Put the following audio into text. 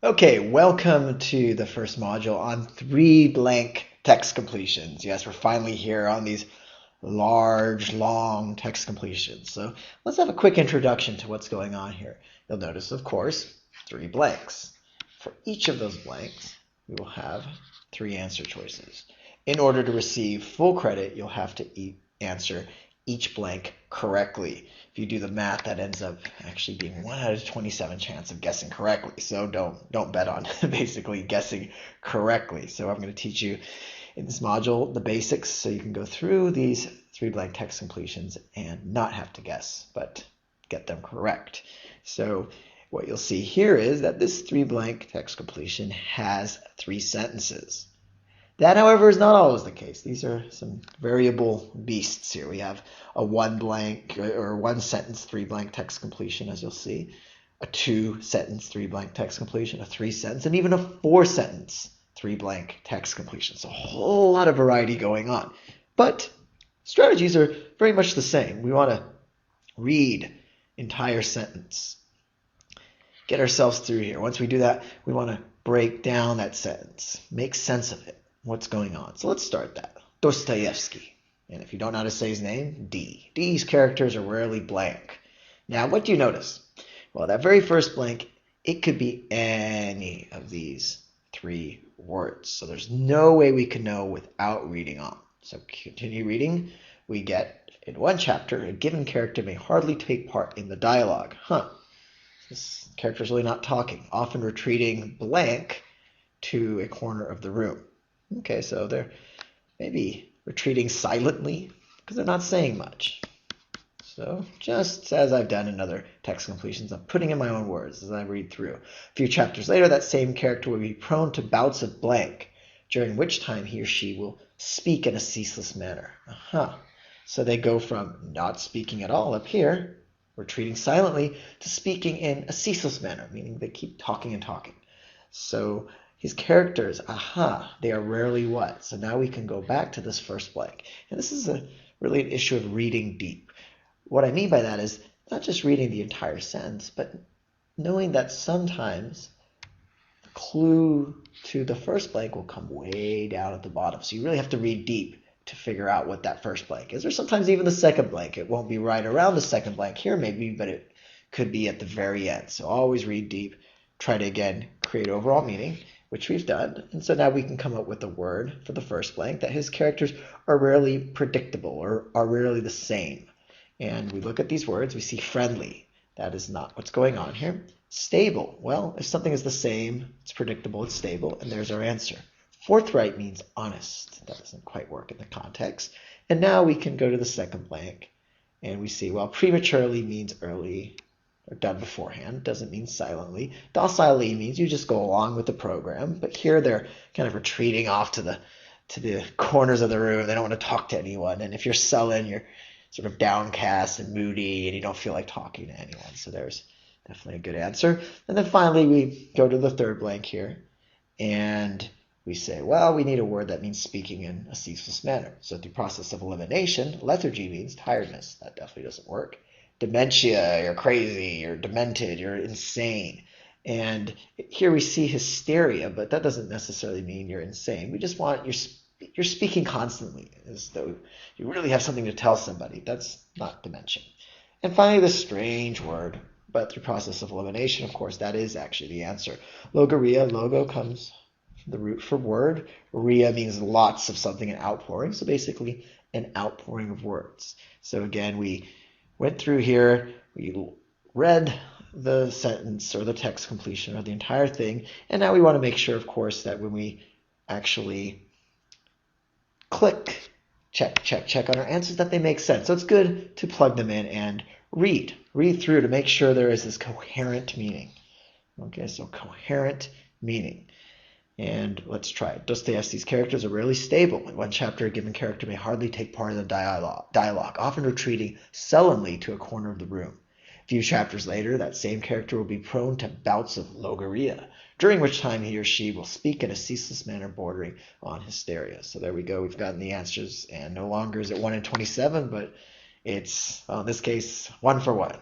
Okay, welcome to the first module on three blank text completions. Yes, we're finally here on these large, long text completions. So let's have a quick introduction to what's going on here. You'll notice, of course, three blanks. For each of those blanks, we will have three answer choices. In order to receive full credit, you'll have to answer each blank correctly. If you do the math, that ends up actually being 1 out of 27 chance of guessing correctly. So don't bet on basically guessing correctly. So I'm going to teach you in this module the basics so you can go through these three blank text completions and not have to guess, but get them correct. So what you'll see here is that this three blank text completion has three sentences. That, however, is not always the case. These are some variable beasts here. We have a one sentence, three blank text completion, as you'll see, a two sentence, three blank text completion, a three sentence, and even a four sentence, three blank text completion. So a whole lot of variety going on. But strategies are very much the same. We want to read entire sentence, get ourselves through here. Once we do that, we want to break down that sentence, make sense of it. What's going on? So let's start that. Dostoevsky. And if you don't know how to say his name, D. D's characters are rarely blank. Now, what do you notice? Well, that very first blank, it could be any of these three words. So there's no way we can know without reading on. So continue reading. We get, in one chapter, a given character may hardly take part in the dialogue. This character's really not talking, often retreating blank to a corner of the room. Okay, so they're maybe retreating silently because they're not saying much. So just as I've done in other text completions, I'm putting in my own words as I read through. A few chapters later, that same character will be prone to bouts of blank, during which time he or she will speak in a ceaseless manner. So they go from not speaking at all up here, retreating silently, to speaking in a ceaseless manner, meaning they keep talking and talking. So his characters, they are rarely what? So now we can go back to this first blank. And this is really an issue of reading deep. What I mean by that is not just reading the entire sentence, but knowing that sometimes the clue to the first blank will come way down at the bottom. So you really have to read deep to figure out what that first blank is. Or sometimes even the second blank. It won't be right around the second blank here maybe, but it could be at the very end. So always read deep. Try to, again, create overall meaning, which we've done. And so now we can come up with a word for the first blank that his characters are rarely predictable or are rarely the same. And we look at these words, we see friendly. That is not what's going on here. Stable. Well, if something is the same, it's predictable, it's stable, and there's our answer. Forthright means honest. That doesn't quite work in the context. And now we can go to the second blank, and we see, well, prematurely means early, or done beforehand, doesn't mean silently. Docilely means you just go along with the program, but here they're kind of retreating off to the corners of the room. They don't want to talk to anyone, and if you're sullen, you're sort of downcast and moody, and you don't feel like talking to anyone. So there's definitely a good answer. And then finally, we go to the third blank here, and we say, well, we need a word that means speaking in a ceaseless manner. So through process of elimination, lethargy means tiredness. That definitely doesn't work. Dementia, you're crazy, you're demented, you're insane. And here we see hysteria, but that doesn't necessarily mean you're insane. We just want you're speaking constantly as though you really have something to tell somebody. That's not dementia. And finally, the strange word, but through process of elimination, of course, that is actually the answer. Logorrhea, logo comes from the root for word. Rhea means lots of something, an outpouring. So basically an outpouring of words. So again, we went through here, we read the sentence or the text completion or the entire thing, and now we want to make sure, of course, that when we actually click, check on our answers, that they make sense. So it's good to plug them in and read through to make sure there is this coherent meaning. Okay, so coherent meaning. And let's try it. Dostoevsky's characters are rarely stable. In one chapter, a given character may hardly take part in the dialogue, often retreating sullenly to a corner of the room. A few chapters later, that same character will be prone to bouts of logorrhea, during which time he or she will speak in a ceaseless manner bordering on hysteria. So there we go. We've gotten the answers, and no longer is it 1 in 27, but it's, well, in this case, 1 for 1.